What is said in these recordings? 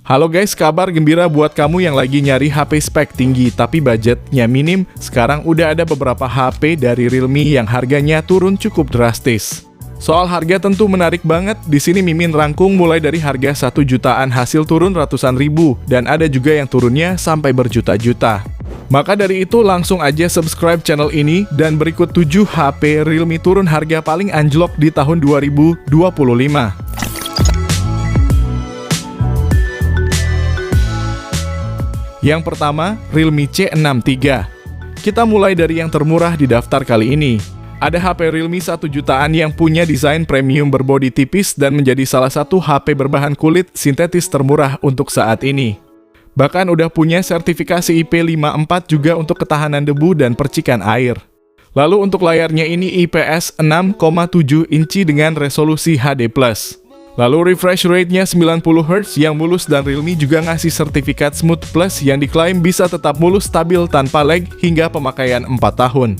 Halo guys, kabar gembira buat kamu yang lagi nyari HP spek tinggi tapi budgetnya minim. Sekarang udah ada beberapa HP dari Realme yang harganya turun cukup drastis. Soal harga tentu menarik banget. Di sini Mimin rangkum mulai dari harga 1 jutaan hasil turun ratusan ribu dan ada juga yang turunnya sampai berjuta-juta. Maka dari itu langsung aja subscribe channel ini dan berikut 7 HP Realme turun harga paling anjlok di tahun 2025. Yang pertama, Realme C6 III. Kita mulai dari yang termurah di daftar kali ini. Ada HP Realme 1 jutaan yang punya desain premium berbodi tipis dan menjadi salah satu HP berbahan kulit sintetis termurah untuk saat ini. Bahkan udah punya sertifikasi IP54 juga untuk ketahanan debu dan percikan air. Lalu untuk layarnya ini IPS 6,7 inci dengan resolusi HD+. Lalu refresh rate-nya 90 Hz yang mulus dan Realme juga ngasih sertifikat Smooth Plus yang diklaim bisa tetap mulus stabil tanpa lag hingga pemakaian 4 tahun.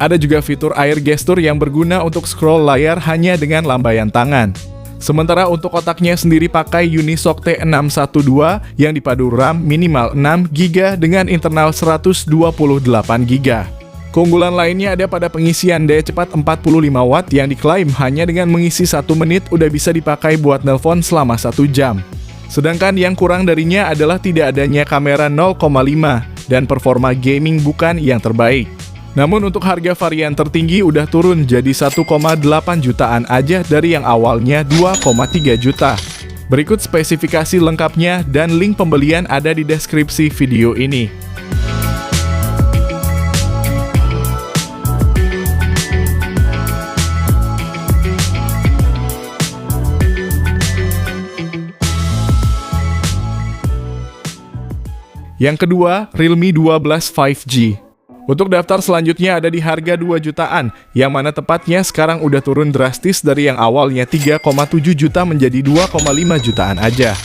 Ada juga fitur air gesture yang berguna untuk scroll layar hanya dengan lambaian tangan. Sementara untuk otaknya sendiri pakai Unisoc T612 yang dipadu RAM minimal 6GB dengan internal 128GB. Keunggulan lainnya ada pada pengisian daya cepat 45 Watt yang diklaim hanya dengan mengisi 1 menit udah bisa dipakai buat nelpon selama 1 jam. Sedangkan yang kurang darinya adalah tidak adanya kamera 0,5 dan performa gaming bukan yang terbaik. Namun untuk harga varian tertinggi udah turun jadi 1,8 jutaan aja dari yang awalnya 2,3 juta. Berikut spesifikasi lengkapnya dan link pembelian ada di deskripsi video ini. Yang kedua, Realme 12 5G. Untuk daftar selanjutnya ada di harga 2 jutaan, yang mana tepatnya sekarang udah turun drastis dari yang awalnya 3,7 juta menjadi 2,5 jutaan aja.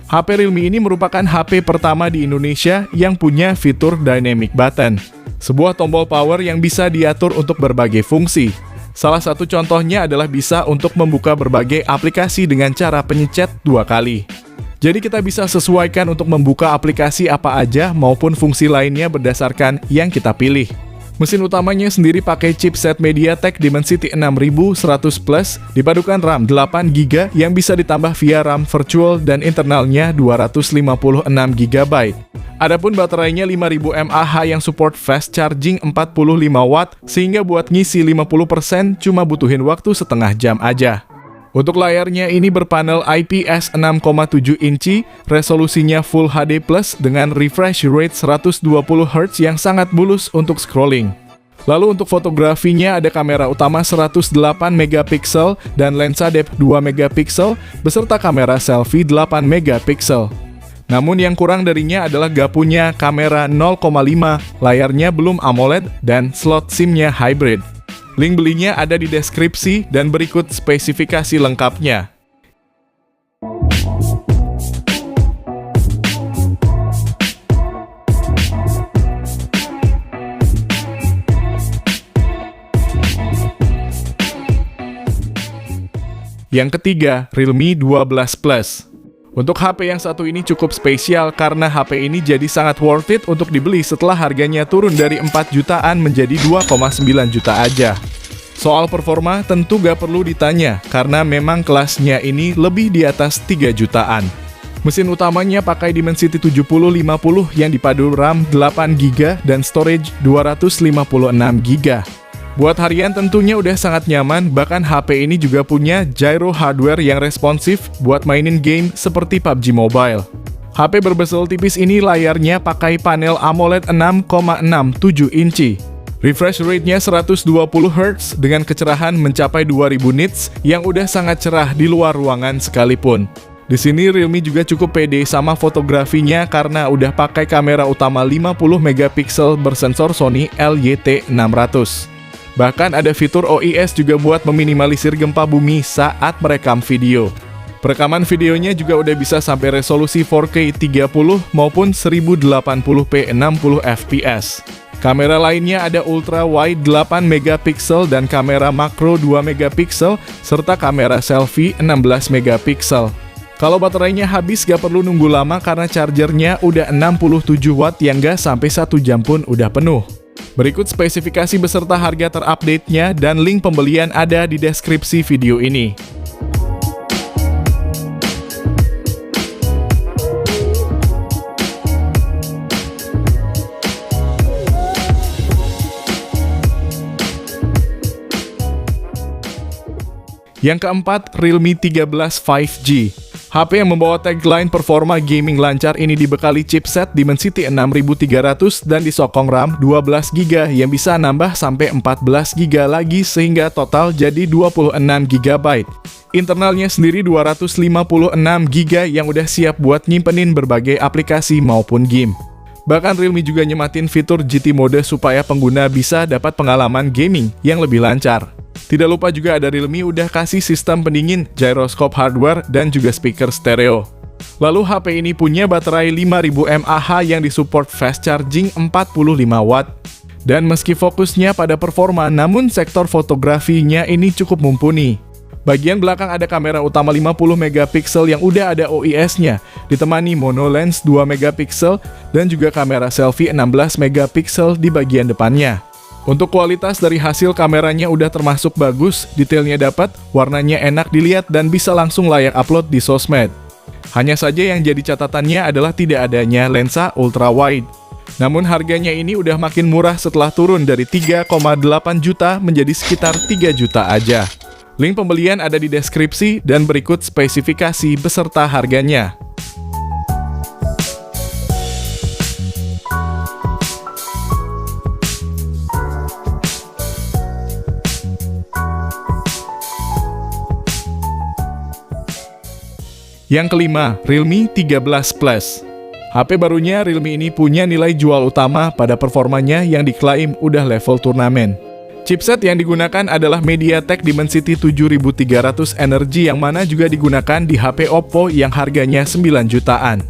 HP Realme ini merupakan HP pertama di Indonesia yang punya fitur Dynamic Button, sebuah tombol power yang bisa diatur untuk berbagai fungsi. Salah satu contohnya adalah bisa untuk membuka berbagai aplikasi dengan cara pencet 2 kali. Jadi kita bisa sesuaikan untuk membuka aplikasi apa aja maupun fungsi lainnya berdasarkan yang kita pilih. Mesin utamanya sendiri pakai chipset MediaTek Dimensity 6100 Plus dipadukan RAM 8GB yang bisa ditambah via RAM virtual dan internalnya 256GB. Adapun baterainya 5000 mAh yang support fast charging 45 Watt sehingga buat ngisi 50% cuma butuhin waktu setengah jam aja. Untuk layarnya ini berpanel IPS 6,7 inci, resolusinya Full HD+, dengan refresh rate 120 Hz yang sangat mulus untuk scrolling. Lalu untuk fotografinya ada kamera utama 108 MP dan lensa depth 2 MP beserta kamera selfie 8 MP. Namun yang kurang darinya adalah gak punya kamera 0,5, layarnya belum AMOLED, dan slot SIM-nya hybrid. Link belinya ada di deskripsi dan berikut spesifikasi lengkapnya. Yang ketiga, Realme 12 Plus. Untuk HP yang satu ini cukup spesial karena HP ini jadi sangat worth it untuk dibeli setelah harganya turun dari 4 jutaan menjadi 2,9 juta aja. Soal performa tentu gak perlu ditanya karena memang kelasnya ini lebih di atas 3 jutaan. Mesin utamanya pakai Dimensity 7050 yang dipadu RAM 8GB dan storage 256GB. Buat harian tentunya udah sangat nyaman, bahkan HP ini juga punya gyro hardware yang responsif buat mainin game seperti PUBG Mobile. HP berbezel tipis ini layarnya pakai panel AMOLED 6,67 inci. Refresh rate-nya 120 Hz dengan kecerahan mencapai 2000 nits yang udah sangat cerah di luar ruangan sekalipun. Di sini Realme juga cukup pede sama fotografinya karena udah pakai kamera utama 50 MP bersensor Sony LYT600. Bahkan ada fitur OIS juga buat meminimalisir gempa bumi saat merekam video. Perekaman videonya juga udah bisa sampai resolusi 4K 30 maupun 1080p 60fps. Kamera lainnya ada ultra wide 8 MP dan kamera makro 2 MP serta kamera selfie 16 MP. Kalau baterainya habis gak perlu nunggu lama karena chargernya udah 67 watt yang gak sampai 1 jam pun udah penuh. Berikut spesifikasi beserta harga terupdate-nya dan link pembelian ada di deskripsi video ini. Yang keempat, Realme 13 5G. HP yang membawa tagline performa gaming lancar ini dibekali chipset Dimensity 6300 dan disokong RAM 12GB yang bisa nambah sampai 14GB lagi sehingga total jadi 26GB. Internalnya sendiri 256GB yang udah siap buat nyimpenin berbagai aplikasi maupun game. Bahkan Realme juga nyematin fitur GT Mode supaya pengguna bisa dapat pengalaman gaming yang lebih lancar. Tidak lupa juga ada Realme udah kasih sistem pendingin, gyroscope hardware, dan juga speaker stereo. Lalu HP ini punya baterai 5000 mAh yang disupport fast charging 45W. Dan meski fokusnya pada performa, namun sektor fotografinya ini cukup mumpuni. Bagian belakang ada kamera utama 50MP yang udah ada OIS-nya, ditemani mono lens 2MP dan juga kamera selfie 16MP di bagian depannya. Untuk kualitas dari hasil kameranya udah termasuk bagus, detailnya dapat, warnanya enak dilihat dan bisa langsung layak upload di sosmed. Hanya saja yang jadi catatannya adalah tidak adanya lensa ultra wide. Namun harganya ini udah makin murah setelah turun dari 3,8 juta menjadi sekitar 3 juta aja. Link pembelian ada di deskripsi dan berikut spesifikasi beserta harganya. Yang kelima, Realme 13 Plus. HP barunya Realme ini punya nilai jual utama pada performanya yang diklaim udah level turnamen. Chipset yang digunakan adalah MediaTek Dimensity 7300 Energy yang mana juga digunakan di HP Oppo yang harganya 9 jutaan.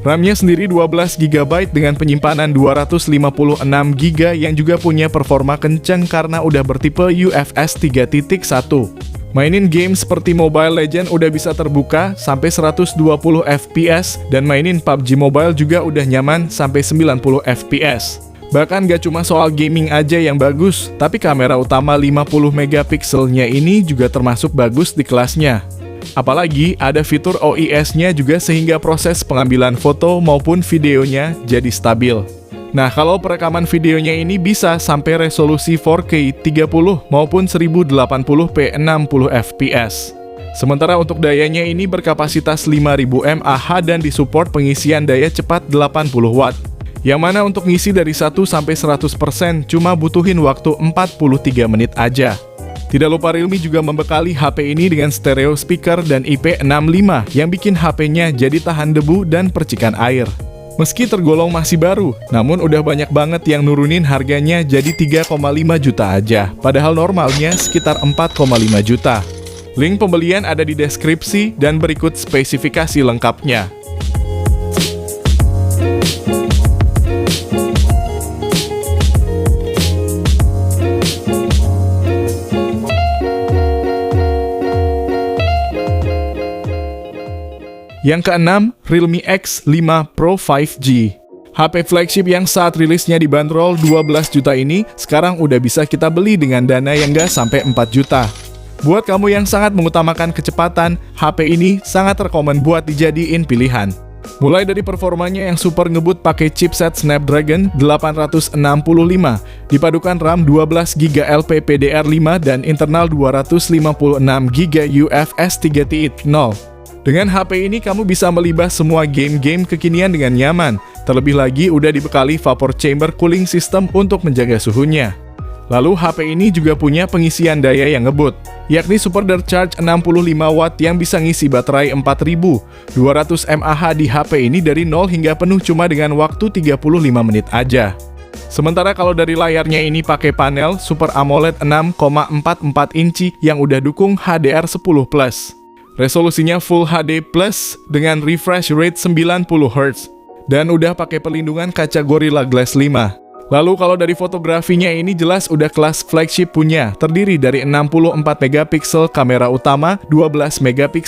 RAM-nya sendiri 12GB dengan penyimpanan 256GB yang juga punya performa kencang karena udah bertipe UFS 3.1. Mainin game seperti Mobile Legends udah bisa terbuka sampai 120 FPS dan mainin PUBG Mobile juga udah nyaman sampai 90 FPS. Bahkan gak cuma soal gaming aja yang bagus, tapi kamera utama 50MP-nya ini juga termasuk bagus di kelasnya. Apalagi ada fitur OIS-nya juga sehingga proses pengambilan foto maupun videonya jadi stabil. Nah, kalau perekaman videonya ini bisa sampai resolusi 4K 30 maupun 1080p 60fps. Sementara untuk dayanya ini berkapasitas 5000 mAh dan disupport pengisian daya cepat 80W. Yang mana untuk ngisi dari 1 sampai 100% cuma butuhin waktu 43 menit aja. Tidak lupa Realme juga membekali HP ini dengan stereo speaker dan IP65 yang bikin HP-nya jadi tahan debu dan percikan air. Meski tergolong masih baru, namun udah banyak banget yang nurunin harganya jadi 3,5 juta aja, padahal normalnya sekitar 4,5 juta. Link pembelian ada di deskripsi dan berikut spesifikasi lengkapnya. Yang keenam, Realme X5 Pro 5G. HP flagship yang saat rilisnya dibanderol 12 juta ini sekarang udah bisa kita beli dengan dana yang gak sampai 4 juta. Buat kamu yang sangat mengutamakan kecepatan, HP ini sangat rekomen buat dijadiin pilihan. Mulai dari performanya yang super ngebut pakai chipset Snapdragon 865, dipadukan RAM 12GB LPDDR5 dan internal 256GB UFS 3.0. Dengan HP ini kamu bisa melibas semua game-game kekinian dengan nyaman. Terlebih lagi udah dibekali vapor chamber cooling system untuk menjaga suhunya. Lalu HP ini juga punya pengisian daya yang ngebut, yakni Super Dart Charge 65W yang bisa ngisi baterai 4200 mAh di HP ini dari 0 hingga penuh cuma dengan waktu 35 menit aja. Sementara kalau dari layarnya ini pakai panel Super AMOLED 6,44 inci yang udah dukung HDR10+. Resolusinya Full HD Plus dengan refresh rate 90Hz dan udah pakai perlindungan kaca Gorilla Glass 5. Lalu kalau dari fotografinya ini jelas udah kelas flagship punya, terdiri dari 64MP kamera utama, 12MP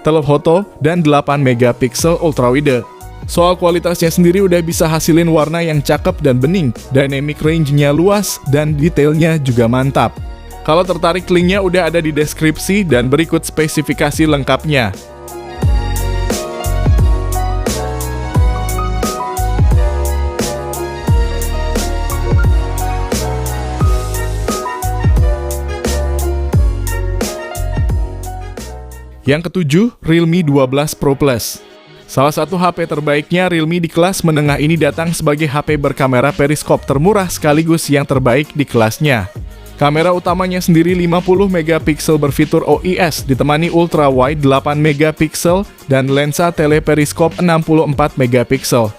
telephoto, dan 8 megapiksel ultrawide. Soal kualitasnya sendiri udah bisa hasilin warna yang cakep dan bening, dynamic range-nya luas, dan detailnya juga mantap. Kalau tertarik, linknya udah ada di deskripsi dan berikut spesifikasi lengkapnya. Yang ketujuh, Realme 12 Pro Plus. Salah satu HP terbaiknya Realme di kelas menengah ini datang sebagai HP berkamera periskop termurah sekaligus yang terbaik di kelasnya. Kamera utamanya sendiri 50 megapiksel berfitur OIS ditemani ultra wide 8 megapiksel dan lensa teleperiskop 64 megapiksel.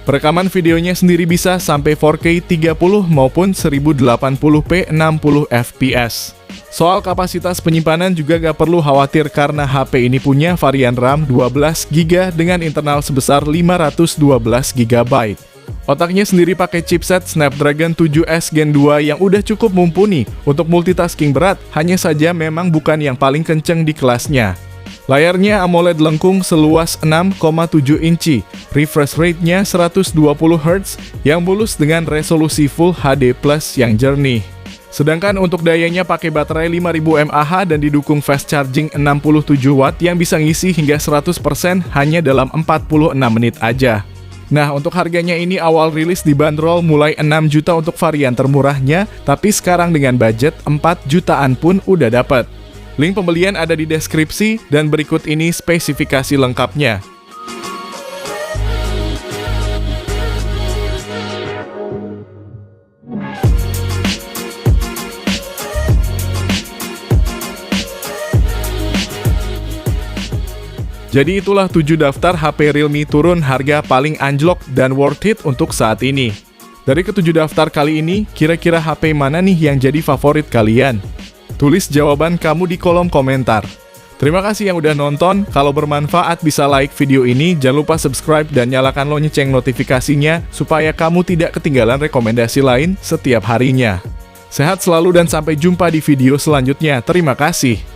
Perekaman videonya sendiri bisa sampai 4K 30 maupun 1080p 60 fps. Soal kapasitas penyimpanan juga gak perlu khawatir karena HP ini punya varian RAM 12GB dengan internal sebesar 512GB. Otaknya sendiri pakai chipset Snapdragon 7S Gen 2 yang udah cukup mumpuni untuk multitasking berat, hanya saja memang bukan yang paling kenceng di kelasnya. Layarnya AMOLED lengkung seluas 6,7 inci, refresh rate-nya 120Hz yang mulus dengan resolusi Full HD Plus yang jernih. Sedangkan untuk dayanya pakai baterai 5000 mAh dan didukung fast charging 67 watt yang bisa ngisi hingga 100% hanya dalam 46 menit aja. Nah, untuk harganya ini awal rilis dibanderol mulai 6 juta untuk varian termurahnya, tapi sekarang dengan budget 4 jutaan pun udah dapet. Link pembelian ada di deskripsi dan berikut ini spesifikasi lengkapnya. Jadi itulah 7 daftar HP Realme turun harga paling anjlok dan worth it untuk saat ini. Dari ke-7 daftar kali ini, kira-kira HP mana nih yang jadi favorit kalian? Tulis jawaban kamu di kolom komentar. Terima kasih yang udah nonton, kalau bermanfaat bisa like video ini, jangan lupa subscribe dan nyalakan lonceng notifikasinya supaya kamu tidak ketinggalan rekomendasi lain setiap harinya. Sehat selalu dan sampai jumpa di video selanjutnya. Terima kasih.